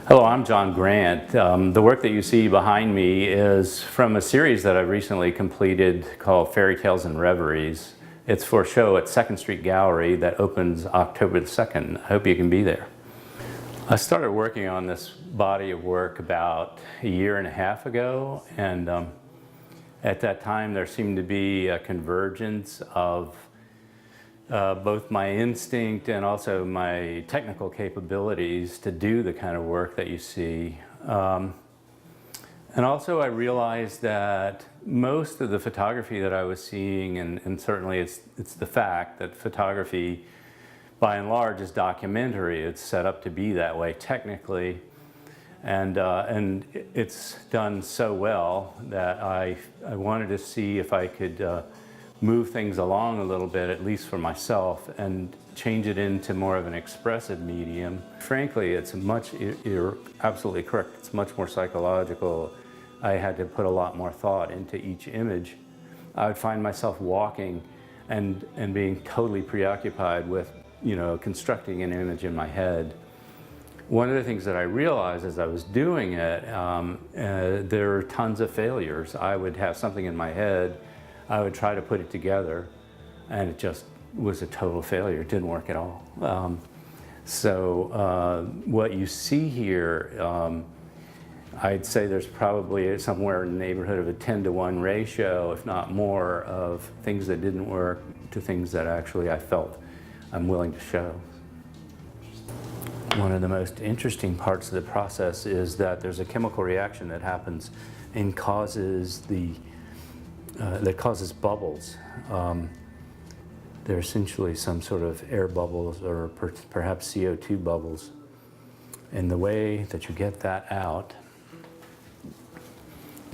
Hello, I'm John Grant. The work that you see behind me is from a series that I recently completed called Fairy Tales and Reveries. It's for a show at 2nd Street Gallery that opens October the 2nd. I hope you can be there. I started working on this body of work about a year and a half ago, and at that time there seemed to be a convergence of both my instinct and also my technical capabilities to do the kind of work that you see. And also I realized that most of the photography that I was seeing, and certainly it's the fact that photography by and large is documentary. It's set up to be that way technically, and it's done so well that I wanted to see if I could move things along a little bit, at least for myself, and change it into more of an expressive medium. Frankly, it's much, you're absolutely correct, it's much more psychological. I had to put a lot more thought into each image. I would find myself walking and being totally preoccupied with, constructing an image in my head. One of the things that I realized as I was doing it, there were tons of failures. I would have something in my head, I would try to put it together, and it just was a total failure. It didn't work at all. What you see here, I'd say there's probably somewhere in the neighborhood of a 10-to-1 ratio, if not more, of things that didn't work to things that actually I felt I'm willing to show. One of the most interesting parts of the process is that there's a chemical reaction that happens and causes that causes bubbles. They're essentially some sort of air bubbles or perhaps CO2 bubbles. And the way that you get that out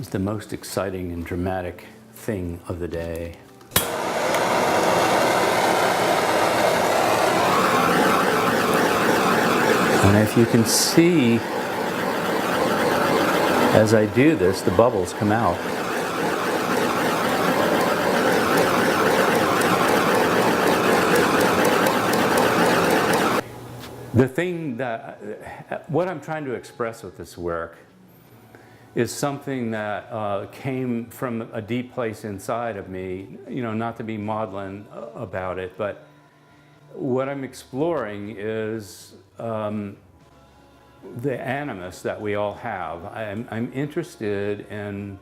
is the most exciting and dramatic thing of the day. And if you can see, as I do this, the bubbles come out. The thing what I'm trying to express with this work is something that came from a deep place inside of me, not to be maudlin about it, but what I'm exploring is the animus that we all have. I'm interested in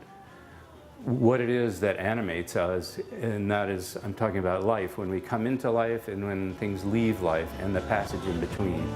what it is that animates us, and that is, I'm talking about life, when we come into life and when things leave life, and the passage in between.